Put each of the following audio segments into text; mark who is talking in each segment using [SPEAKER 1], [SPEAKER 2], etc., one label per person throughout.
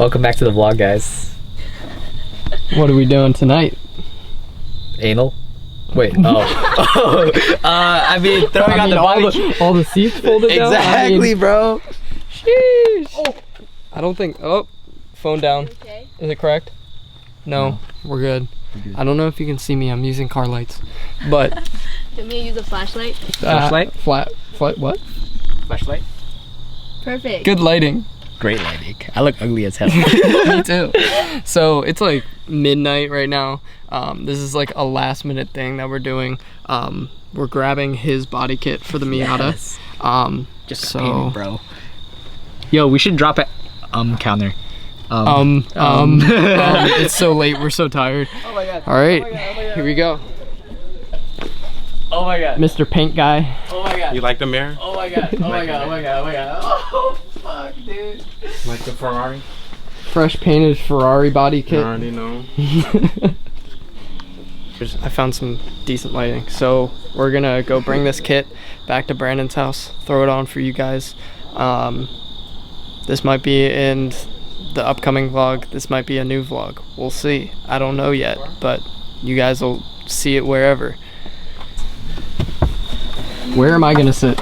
[SPEAKER 1] Welcome back to the vlog, guys.
[SPEAKER 2] What are we doing tonight?
[SPEAKER 1] Anal? Wait, I mean, throwing out the body.
[SPEAKER 2] All the seats folded down?
[SPEAKER 1] Exactly, bro.
[SPEAKER 2] Sheesh. Oh. I don't think, phone down.
[SPEAKER 3] Okay.
[SPEAKER 2] Is it correct? No, we're good. I don't know if you can see me, I'm using car lights. But.
[SPEAKER 3] Do you want me to use a flashlight?
[SPEAKER 1] Flashlight?
[SPEAKER 2] What?
[SPEAKER 1] Flashlight?
[SPEAKER 3] Perfect.
[SPEAKER 2] Good lighting.
[SPEAKER 1] Great lighting. I look ugly as hell.
[SPEAKER 2] Me too. So it's like midnight right now. This is like a last minute thing that we're doing. We're grabbing his body kit for the Miata.
[SPEAKER 1] Yes. Just
[SPEAKER 2] so
[SPEAKER 1] painted, bro. Yo, we should drop it counter.
[SPEAKER 2] It's so late, we're so tired.
[SPEAKER 1] Oh my god.
[SPEAKER 2] All right,
[SPEAKER 1] Oh my god.
[SPEAKER 2] here we go.
[SPEAKER 1] Oh my god.
[SPEAKER 2] Mr. Paint Guy.
[SPEAKER 1] Oh my god.
[SPEAKER 4] You like the mirror?
[SPEAKER 1] Oh my god. Oh my god. Oh my god. Oh my god. Oh fuck, dude.
[SPEAKER 4] Like the Ferrari?
[SPEAKER 2] Fresh painted Ferrari body
[SPEAKER 4] You
[SPEAKER 2] kit.
[SPEAKER 4] already know.
[SPEAKER 2] I found some decent lighting, so we're gonna go bring this kit back to Brandon's house, throw it on for you guys. This might be in the upcoming vlog, this might be a new vlog, we'll see. I don't know yet, but you guys will see it wherever. Where am I gonna sit?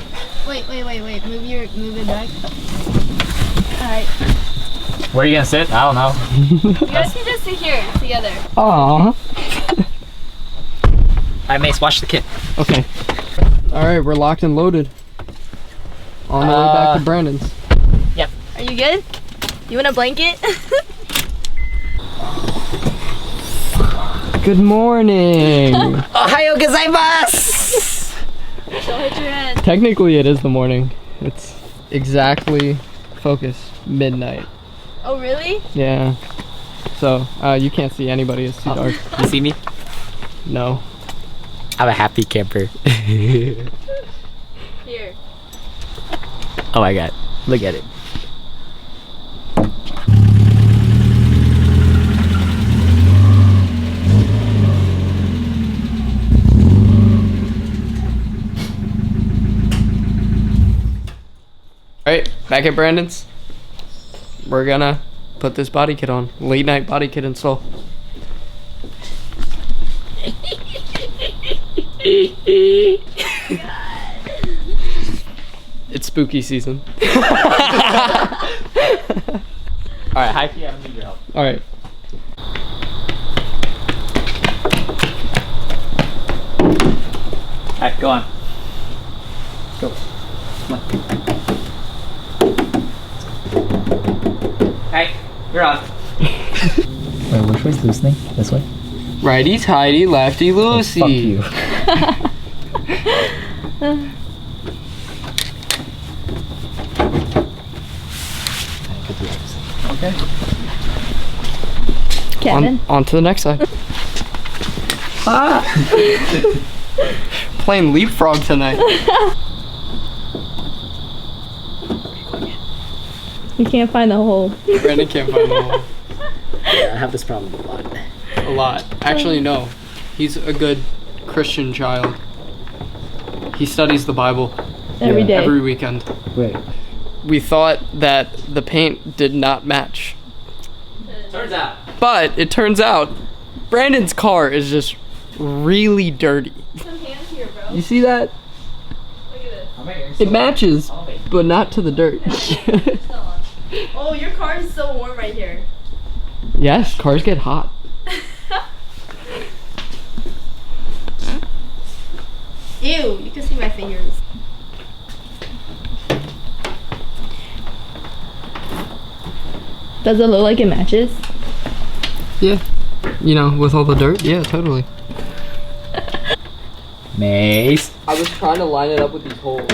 [SPEAKER 3] Wait. Move it back. Alright.
[SPEAKER 1] Where are you gonna sit? I don't know.
[SPEAKER 3] You guys can just sit here together.
[SPEAKER 2] Aww.
[SPEAKER 1] Alright, Mace, watch the kit.
[SPEAKER 2] Okay. Alright, we're locked and loaded. On the way back to Brandon's.
[SPEAKER 1] Yep.
[SPEAKER 3] Are you good? You want a blanket?
[SPEAKER 2] Good morning.
[SPEAKER 1] Ohayo gozaimasu!
[SPEAKER 3] Don't hit your head.
[SPEAKER 2] Technically it is the morning. It's exactly focus midnight.
[SPEAKER 3] Oh, really?
[SPEAKER 2] Yeah. So, you can't see anybody, it's too dark.
[SPEAKER 1] You see me?
[SPEAKER 2] No.
[SPEAKER 1] I'm a happy camper.
[SPEAKER 3] Here.
[SPEAKER 1] Oh my god. Look at it.
[SPEAKER 2] Alright, back at Brandon's. We're gonna put this body kit on. Late night body kit install. It's spooky season.
[SPEAKER 1] Alright, high key, I don't need your help.
[SPEAKER 2] Alright.
[SPEAKER 1] Alright, go on. Go. Come on. Alright, you're on. Wait, which way's loosening? This way?
[SPEAKER 2] Righty tighty, lefty loosey.
[SPEAKER 1] Fuck you. Okay.
[SPEAKER 3] Kevin.
[SPEAKER 2] On to the next side. Playing leapfrog tonight.
[SPEAKER 3] You can't find the hole.
[SPEAKER 2] Brandon can't find the hole.
[SPEAKER 1] Yeah, I have this problem a lot.
[SPEAKER 2] A lot. Actually, no. He's a good Christian child. He studies the Bible
[SPEAKER 3] Every day.
[SPEAKER 2] every weekend.
[SPEAKER 1] Wait.
[SPEAKER 2] We thought that the paint did not match.
[SPEAKER 1] Turns out.
[SPEAKER 2] But it turns out Brandon's car is just really dirty.
[SPEAKER 3] Some hands here, bro.
[SPEAKER 2] You see that?
[SPEAKER 3] Look at this.
[SPEAKER 2] It matches, but not to the dirt.
[SPEAKER 3] Oh, your car is so warm right here.
[SPEAKER 2] Yes, cars get hot.
[SPEAKER 3] Ew, you can see my fingers. Does it look like it matches?
[SPEAKER 2] Yeah. You know, with all the dirt? Yeah, totally.
[SPEAKER 1] Mace.
[SPEAKER 2] I was trying to line it up with these holes.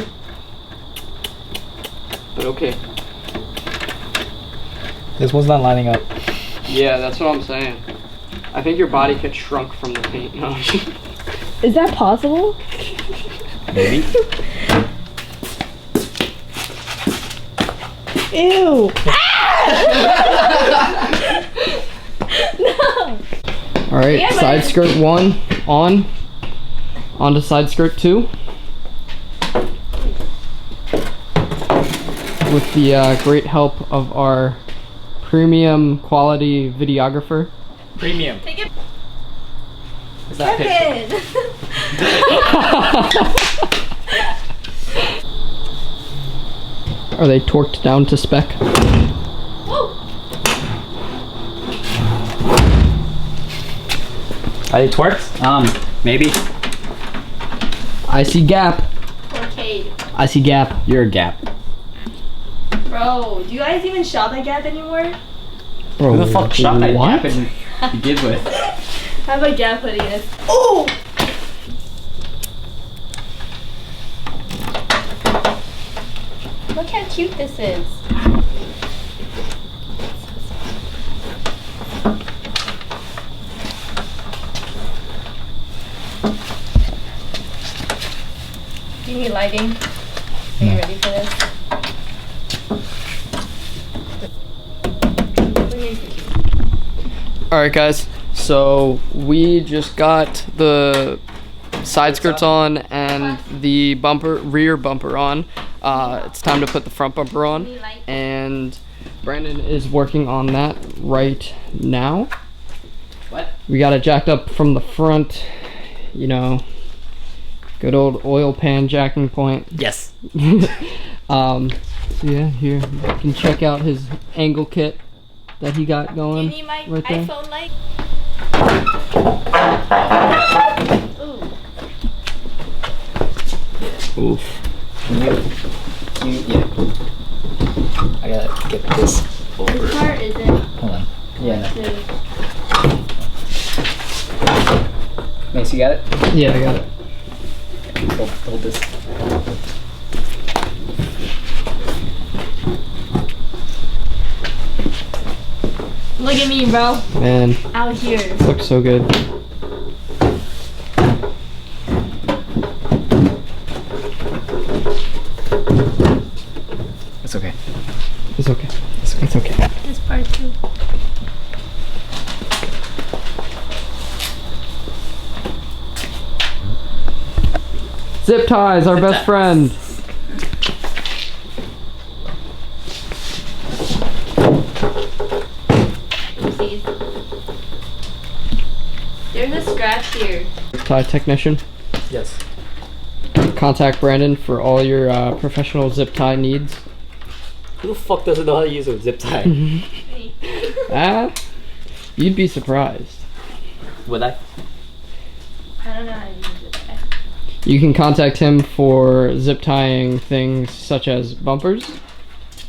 [SPEAKER 2] But okay.
[SPEAKER 1] This one's not lining up.
[SPEAKER 2] Yeah, that's what I'm saying. I think your body kit shrunk from the paint. No.
[SPEAKER 3] Is that possible?
[SPEAKER 1] Maybe.
[SPEAKER 3] Ew. No.
[SPEAKER 2] Alright,
[SPEAKER 3] Yeah, but-
[SPEAKER 2] side skirt 1 on. Onto side skirt 2. With the great help of our premium quality videographer.
[SPEAKER 1] Premium.
[SPEAKER 3] Take it.
[SPEAKER 1] Is that picture?
[SPEAKER 3] Kevin.
[SPEAKER 2] Are they torqued down to spec?
[SPEAKER 3] Whoa.
[SPEAKER 1] Are they twerks? Maybe.
[SPEAKER 2] I see gap.
[SPEAKER 3] Arcade.
[SPEAKER 2] I see gap.
[SPEAKER 1] You're a gap.
[SPEAKER 3] Bro, do you guys even shop at Gap anymore?
[SPEAKER 2] Bro,
[SPEAKER 1] Who the fuck shot that
[SPEAKER 2] what?
[SPEAKER 1] gap and begin with?
[SPEAKER 3] I have a Gap hoodie. It's oh. Look how cute this is. Do you need lighting? Are you ready for this?
[SPEAKER 2] Alright guys, so we just got the side skirts on and the rear bumper on. It's time to put the front bumper on, and Brandon is working on that right now.
[SPEAKER 1] What?
[SPEAKER 2] We got it jacked up from the front, you know, good old oil pan jacking point.
[SPEAKER 1] Yes.
[SPEAKER 2] So yeah, here you can check out his angle kit that he got going.
[SPEAKER 3] Give me my
[SPEAKER 2] right there.
[SPEAKER 3] iPhone light. Ooh.
[SPEAKER 1] Oof. Yeah. I gotta get this over.
[SPEAKER 3] This part isn't.
[SPEAKER 1] Hold on. Yeah, no.
[SPEAKER 3] Good.
[SPEAKER 1] Mace, you got it?
[SPEAKER 2] Yeah, I got it.
[SPEAKER 1] Hold this.
[SPEAKER 3] Look at me, bro.
[SPEAKER 2] Man,
[SPEAKER 3] Out here.
[SPEAKER 2] looks so good.
[SPEAKER 1] It's okay.
[SPEAKER 2] It's okay. It's okay.
[SPEAKER 3] This part too.
[SPEAKER 2] Zip ties, our best friend.
[SPEAKER 3] Oopsies. There's a scratch here.
[SPEAKER 2] Zip tie technician.
[SPEAKER 1] Yes.
[SPEAKER 2] Contact Brandon for all your professional zip tie needs.
[SPEAKER 1] Who the fuck doesn't know how to use a zip tie?
[SPEAKER 2] You'd be surprised.
[SPEAKER 1] Would I?
[SPEAKER 3] I don't know how to use it.
[SPEAKER 2] You can contact him for zip tying things such as bumpers,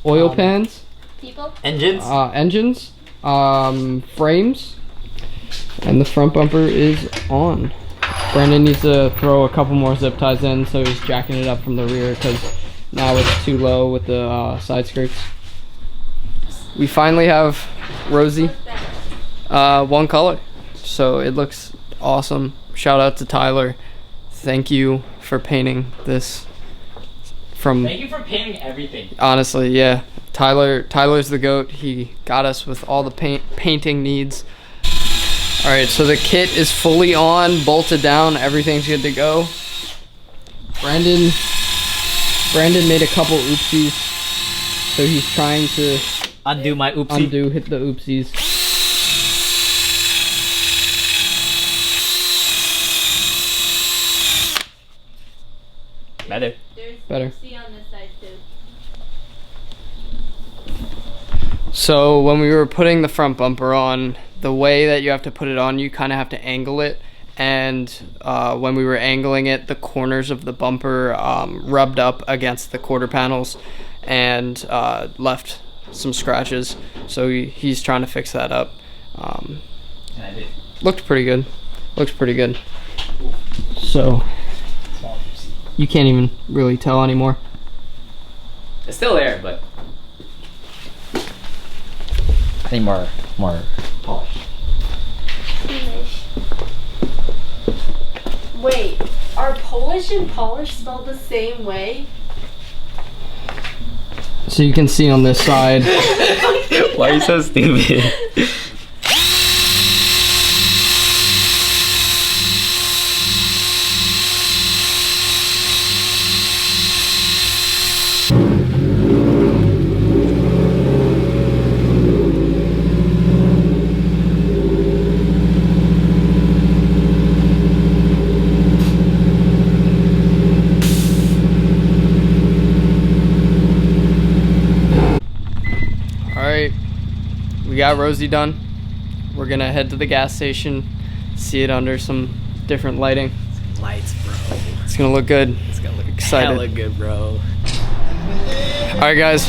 [SPEAKER 2] oil pans,
[SPEAKER 3] People?
[SPEAKER 1] Engines?
[SPEAKER 2] engines, frames, and the front bumper is on. Brandon needs to throw a couple more zip ties in, so he's jacking it up from the rear because now it's too low with the side skirts. We finally have Rosie, one color, so it looks awesome. Shout out to Tyler. Thank you for painting this.
[SPEAKER 1] Thank you for painting everything.
[SPEAKER 2] Honestly, yeah. Tyler's the GOAT. He got us with all the painting needs. All right, so the kit is fully on, bolted down, everything's good to go. Brandon made a couple oopsies, so he's trying to
[SPEAKER 1] Undo my oopsie.
[SPEAKER 2] hit the oopsies.
[SPEAKER 1] Better.
[SPEAKER 3] There's
[SPEAKER 2] Better.
[SPEAKER 3] C on this side too.
[SPEAKER 2] So when we were putting the front bumper on, the way that you have to put it on, you kind of have to angle it. And when we were angling it, the corners of the bumper rubbed up against the quarter panels and left some scratches. So he's trying to fix that up.
[SPEAKER 1] And I did.
[SPEAKER 2] Looked pretty good. Looks pretty good. So
[SPEAKER 1] Small oopsie.
[SPEAKER 2] you can't even really tell anymore.
[SPEAKER 1] It's still there, but I think more polish.
[SPEAKER 3] Polish. Wait, are Polish and polish spelled the same way?
[SPEAKER 2] So you can see on this side.
[SPEAKER 1] Why are you so stupid?
[SPEAKER 2] we got Rosie done. We're gonna head to the gas station, see it under some different lighting.
[SPEAKER 1] Lights, bro.
[SPEAKER 2] It's gonna look good.
[SPEAKER 1] It's gonna look
[SPEAKER 2] Excited.
[SPEAKER 1] hella good, bro.
[SPEAKER 2] All right, guys,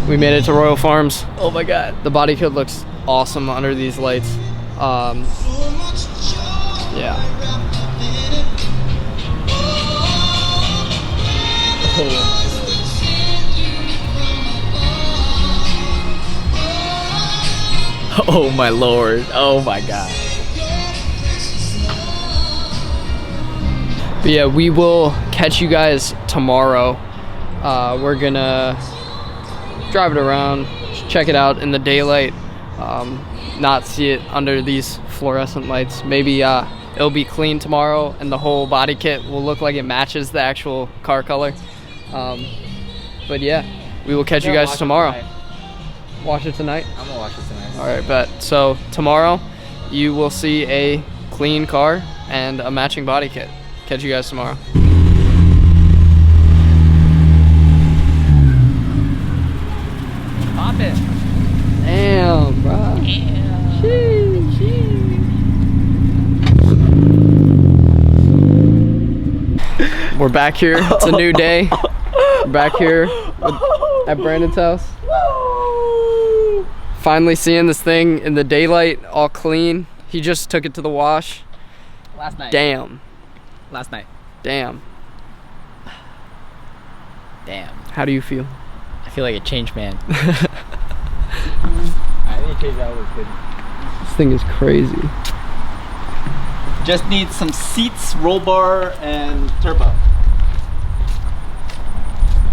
[SPEAKER 2] we made it to Royal Farms.
[SPEAKER 1] Oh my god.
[SPEAKER 2] The body kit looks awesome under these lights. Yeah.
[SPEAKER 1] Oh my lord. Oh my god.
[SPEAKER 2] But yeah, we will catch you guys tomorrow. We're gonna drive it around, check it out in the daylight, not see it under these fluorescent lights. Maybe it'll be clean tomorrow and the whole body kit will look like it matches the actual car color. But yeah, we will catch you guys tomorrow. Watch it tonight?
[SPEAKER 1] I'm gonna watch it tonight.
[SPEAKER 2] All right, bet. So tomorrow you will see a clean car and a matching body kit. Catch you guys tomorrow.
[SPEAKER 1] Pop it.
[SPEAKER 2] Damn, bro.
[SPEAKER 1] Yeah.
[SPEAKER 2] We're back here. It's a new day. We're back here at Brandon's house. Finally seeing this thing in the daylight, all clean. He just took it to the wash.
[SPEAKER 1] Last night.
[SPEAKER 2] Damn.
[SPEAKER 1] Last night.
[SPEAKER 2] Damn.
[SPEAKER 1] Damn.
[SPEAKER 2] How do you feel?
[SPEAKER 1] I feel like a changed man. I think changed that was good.
[SPEAKER 2] This thing is crazy.
[SPEAKER 1] Just need some seats, roll bar, and turbo.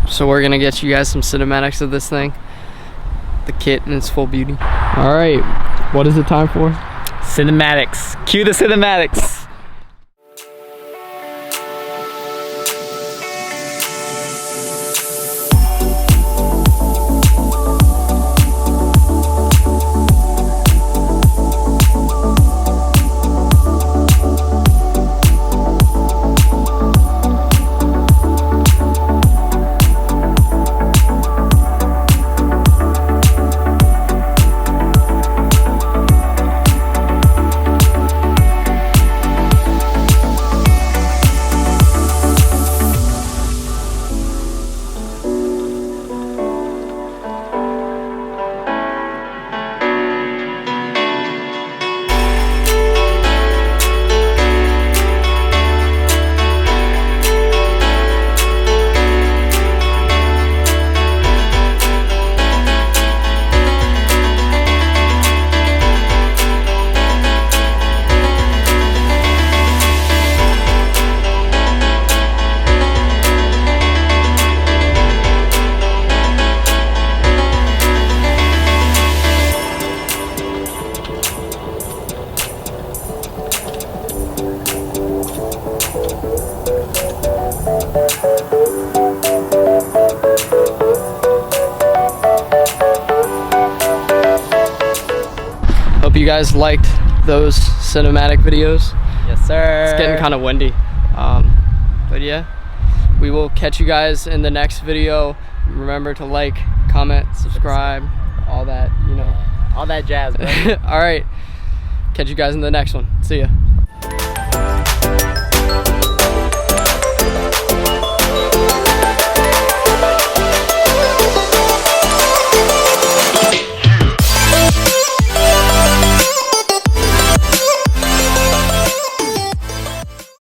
[SPEAKER 2] So we're gonna get you guys some cinematics of this thing. The kit in its full beauty. All right, what is it time for?
[SPEAKER 1] Cinematics. Cue the cinematics.
[SPEAKER 2] Hope you guys liked those cinematic videos.
[SPEAKER 1] Yes, sir.
[SPEAKER 2] It's getting kind of windy. But yeah, we will catch you guys in the next video. Remember to like, comment, subscribe, all that, you know.
[SPEAKER 1] All that jazz, bro.
[SPEAKER 2] All right, catch you guys in the next one. See ya.